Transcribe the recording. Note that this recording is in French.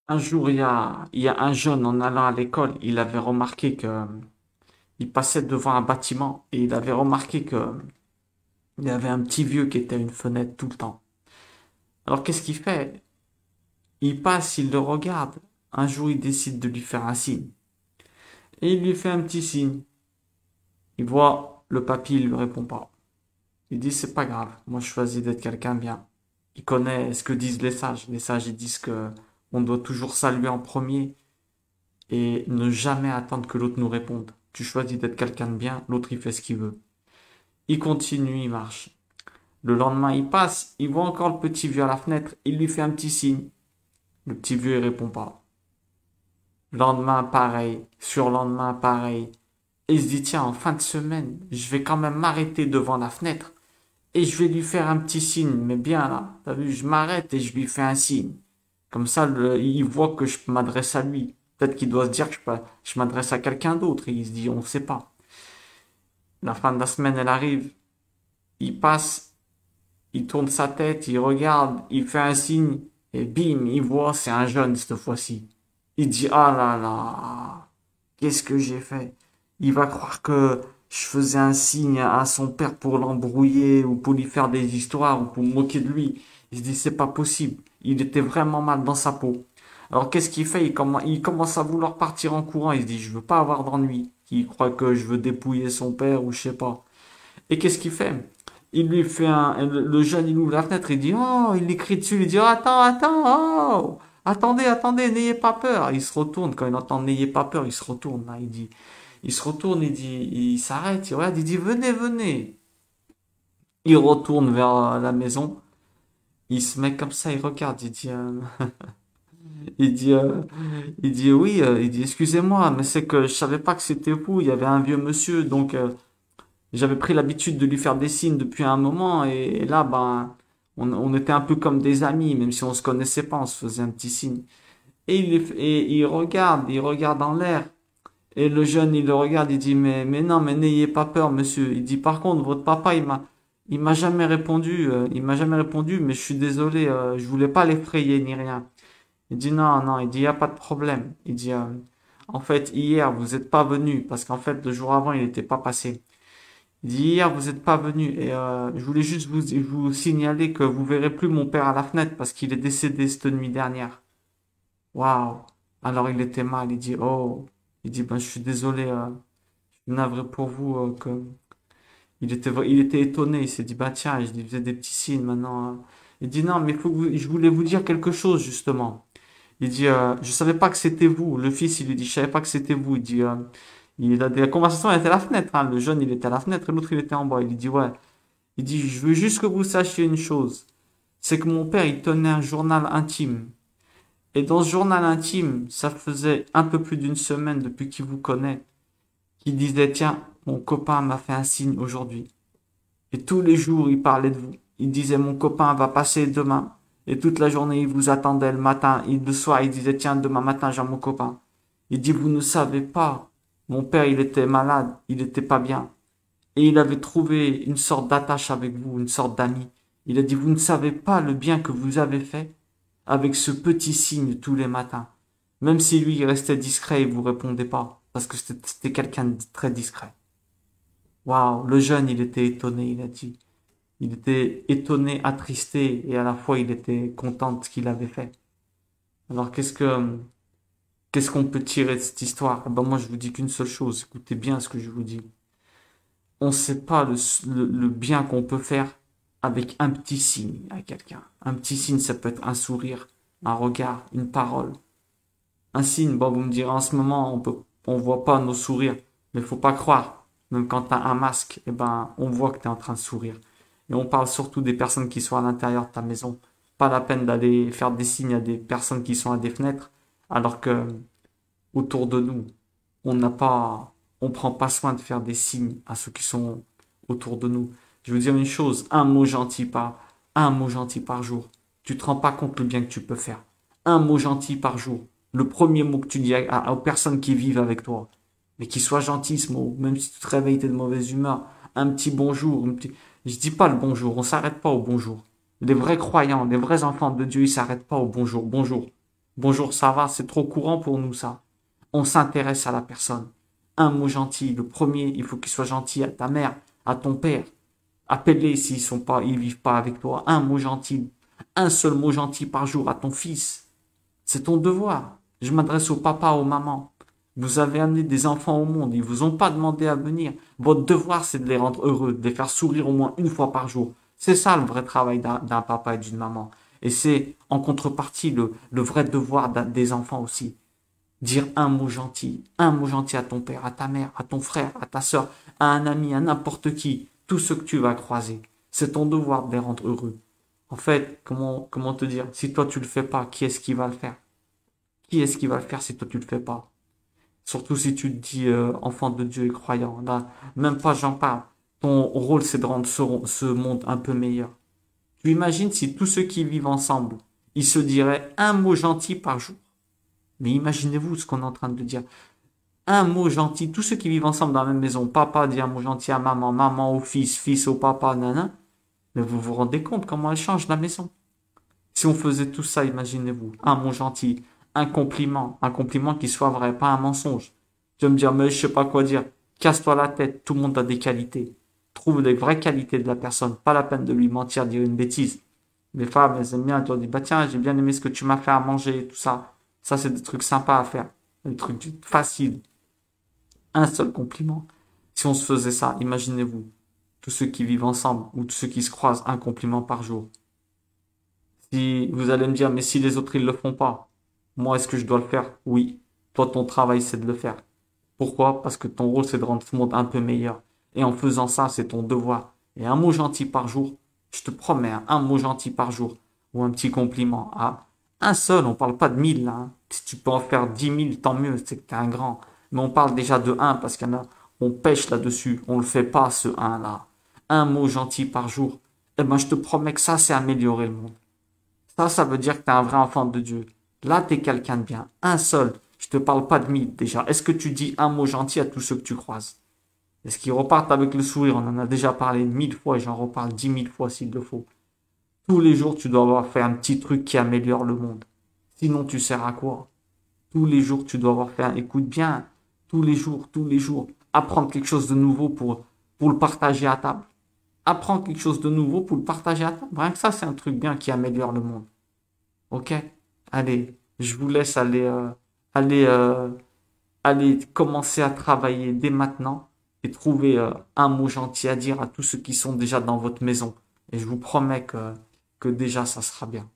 Un jour, il y a un jeune en allant à l'école, il avait remarqué que il passait devant un bâtiment et il avait remarqué que il y avait un petit vieux qui était à une fenêtre tout le temps. Alors qu'est-ce qu'il fait? Il passe, il le regarde. Un jour, il décide de lui faire un signe. Et il lui fait un petit signe. Il voit le papy, il lui répond pas. Il dit c'est pas grave, moi je choisis d'être quelqu'un de bien. Il connaît ce que disent les sages. Les sages, ils disent que on doit toujours saluer en premier et ne jamais attendre que l'autre nous réponde. Tu choisis d'être quelqu'un de bien, l'autre il fait ce qu'il veut. Il continue, il marche. Le lendemain, il passe, il voit encore le petit vieux à la fenêtre, il lui fait un petit signe. Le petit vieux, il répond pas. Lendemain, pareil. Surlendemain, pareil. Et il se dit, tiens, en fin de semaine, je vais quand même m'arrêter devant la fenêtre et je vais lui faire un petit signe. Mais bien là, t'as vu, je m'arrête et je lui fais un signe. Comme ça, il voit que je m'adresse à lui. Peut-être qu'il doit se dire que je m'adresse à quelqu'un d'autre. Et il se dit, on ne sait pas. La fin de la semaine, elle arrive. Il passe, il tourne sa tête, il regarde, il fait un signe. Et bim, il voit, c'est un jeune cette fois-ci. Il dit, ah là là, qu'est-ce que j'ai fait? Il va croire que je faisais un signe à son père pour l'embrouiller ou pour lui faire des histoires ou pour me moquer de lui. Il se dit, c'est pas possible. Il était vraiment mal dans sa peau. Alors qu'est-ce qu'il fait? Il commence à vouloir partir en courant. Il se dit, je veux pas avoir d'ennui. Il croit que je veux dépouiller son père ou je sais pas. Et qu'est-ce qu'il fait? Il lui fait le jeune, il ouvre la fenêtre, il dit, oh, il lui crie dessus, il dit, oh, attends, attends, oh, attendez, attendez, n'ayez pas peur. Il se retourne, quand il entend n'ayez pas peur, il se retourne, là, il se retourne, il dit, il s'arrête, il regarde, il dit, venez, venez. Il retourne vers la maison, il se met comme ça, il regarde, il dit, euh, il dit, oui, il dit, excusez-moi, mais c'est que je savais pas que c'était vous, il y avait un vieux monsieur, donc, j'avais pris l'habitude de lui faire des signes depuis un moment et là, ben, on était un peu comme des amis, même si on se connaissait pas, on se faisait un petit signe. Et il regarde en l'air. Et le jeune, il le regarde, il dit, mais non, mais n'ayez pas peur, monsieur. Il dit, par contre, votre papa, il m'a jamais répondu, mais je suis désolé, je voulais pas l'effrayer ni rien. Il dit, non, non, il dit, il y a pas de problème. Il dit, en fait, hier, vous êtes pas venu parce qu'en fait, le jour avant, il n'était pas passé. Il dit, hier, vous n'êtes pas venu et je voulais juste vous signaler que vous verrez plus mon père à la fenêtre parce qu'il est décédé cette nuit dernière. Waouh! Alors il était mal, il dit, oh, il dit, ben je suis désolé, je suis navré pour vous, que il était étonné, il s'est dit, bah tiens, je lui faisais des petits signes maintenant. Il dit, non, mais je voulais vous dire quelque chose justement. Il dit, je savais pas que c'était vous. Le fils, il lui dit, je savais pas que c'était vous. Il dit, la conversation elle était à la fenêtre, hein. Le jeune, il était à la fenêtre et l'autre, il était en bas. Il lui dit, ouais. Il dit, je veux juste que vous sachiez une chose. C'est que mon père, il tenait un journal intime. Et dans ce journal intime, ça faisait un peu plus d'une semaine depuis qu'il vous connaît, qu'il disait, tiens, mon copain m'a fait un signe aujourd'hui. Et tous les jours, il parlait de vous. Il disait, mon copain va passer demain. Et toute la journée, il vous attendait le matin. Et le soir, il disait, tiens, demain matin, j'ai mon copain. Il dit, vous ne savez pas. Mon père, il était malade. Il était pas bien. Et il avait trouvé une sorte d'attache avec vous, une sorte d'ami. Il a dit, vous ne savez pas le bien que vous avez fait avec ce petit signe tous les matins. Même si lui, il restait discret et vous répondait pas. Parce que c'était quelqu'un de très discret. Waouh, le jeune, il était étonné, il a dit. Il était étonné, attristé, et à la fois il était content de ce qu'il avait fait. Alors qu'est-ce qu'on peut tirer de cette histoire? Eh ben moi je vous dis qu'une seule chose, écoutez bien ce que je vous dis. On ne sait pas le bien qu'on peut faire avec un petit signe à quelqu'un. Un petit signe, ça peut être un sourire, un regard, une parole. Un signe, bon, vous me direz en ce moment, on voit pas nos sourires, mais faut pas croire. Même quand tu as un masque, eh ben, on voit que tu es en train de sourire. Et on parle surtout des personnes qui sont à l'intérieur de ta maison. Pas la peine d'aller faire des signes à des personnes qui sont à des fenêtres, alors que autour de nous, on prend pas soin de faire des signes à ceux qui sont autour de nous. Je veux dire une chose, un mot gentil par jour. Tu te rends pas compte le bien que tu peux faire. Un mot gentil par jour. Le premier mot que tu dis aux personnes qui vivent avec toi. Mais qu'il soit gentil ce mot, même si tu te réveilles, t'es de mauvaise humeur. Un petit bonjour, je dis pas le bonjour, on s'arrête pas au bonjour. Les vrais croyants, les vrais enfants de Dieu, ils s'arrêtent pas au bonjour, bonjour. Bonjour, ça va, c'est trop courant pour nous, ça. On s'intéresse à la personne. Un mot gentil. Le premier, il faut qu'il soit gentil à ta mère, à ton père. Appelle-les s'ils sont pas, ils vivent pas avec toi. Un mot gentil. Un seul mot gentil par jour à ton fils. C'est ton devoir. Je m'adresse au papa, aux mamans. Vous avez amené des enfants au monde. Ils vous ont pas demandé à venir. Votre devoir, c'est de les rendre heureux, de les faire sourire au moins une fois par jour. C'est ça le vrai travail d'un papa et d'une maman. Et c'est en contrepartie le vrai devoir des enfants aussi. Dire un mot gentil à ton père, à ta mère, à ton frère, à ta sœur, à un ami, à n'importe qui, tous ceux que tu vas croiser. C'est ton devoir de les rendre heureux. En fait, comment te dire, si toi tu le fais pas, qui est-ce qui va le faire? Qui est-ce qui va le faire si toi tu le fais pas? Surtout si tu te dis enfant de Dieu et croyant. Là, même pas j'en parle. Ton rôle c'est de rendre ce monde un peu meilleur. Tu imagines si tous ceux qui vivent ensemble, ils se diraient un mot gentil par jour. Mais imaginez-vous ce qu'on est en train de dire. Un mot gentil, tous ceux qui vivent ensemble dans la même maison, papa dit un mot gentil à maman, maman au fils, fils au papa, nana. Mais vous vous rendez compte comment elle change la maison? Si on faisait tout ça, imaginez-vous, un mot gentil, un compliment qui soit vrai, pas un mensonge. Tu vas me dire, mais je sais pas quoi dire. Casse-toi la tête, tout le monde a des qualités. Trouve les vraies qualités de la personne, pas la peine de lui mentir, dire une bêtise. Les femmes, elles aiment bien, tu leur dis, bah tiens, j'ai bien aimé ce que tu m'as fait à manger, tout ça. Ça, c'est des trucs sympas à faire. Des trucs faciles. Un seul compliment. Si on se faisait ça, imaginez-vous, tous ceux qui vivent ensemble ou tous ceux qui se croisent, un compliment par jour. Si vous allez me dire, mais si les autres ils le font pas, moi est-ce que je dois le faire? Oui. Toi, ton travail c'est de le faire. Pourquoi? Parce que ton rôle c'est de rendre ce monde un peu meilleur. Et en faisant ça, c'est ton devoir. Et un mot gentil par jour, je te promets, hein, un mot gentil par jour ou un petit compliment. Ah, un seul, on parle pas de 1000 là, hein. Si tu peux en faire 10 000, tant mieux, c'est que t'es un grand. Mais on parle déjà de un parce qu'il y en a, on pêche là-dessus, on le fait pas ce un là. Un mot gentil par jour. Eh ben, je te promets que ça, c'est améliorer le monde. Ça veut dire que tu es un vrai enfant de Dieu. Là, tu es quelqu'un de bien. Un seul. Je te parle pas de 1000 déjà. Est-ce que tu dis un mot gentil à tous ceux que tu croises? Est-ce qu'ils repartent avec le sourire? On en a déjà parlé 1000 fois et j'en reparle 10 000 fois s'il le faut. Tous les jours, tu dois avoir fait un petit truc qui améliore le monde. Sinon, tu sers à quoi? Tous les jours, tu dois avoir fait un, écoute bien, tous les jours, apprendre quelque chose de nouveau pour le partager à table. Apprendre quelque chose de nouveau pour le partager à table. Rien que ça, c'est un truc bien qui améliore le monde. Ok? Allez, je vous laisse aller, euh, aller commencer à travailler dès maintenant et trouver un mot gentil à dire à tous ceux qui sont déjà dans votre maison. Et je vous promets que déjà ça sera bien.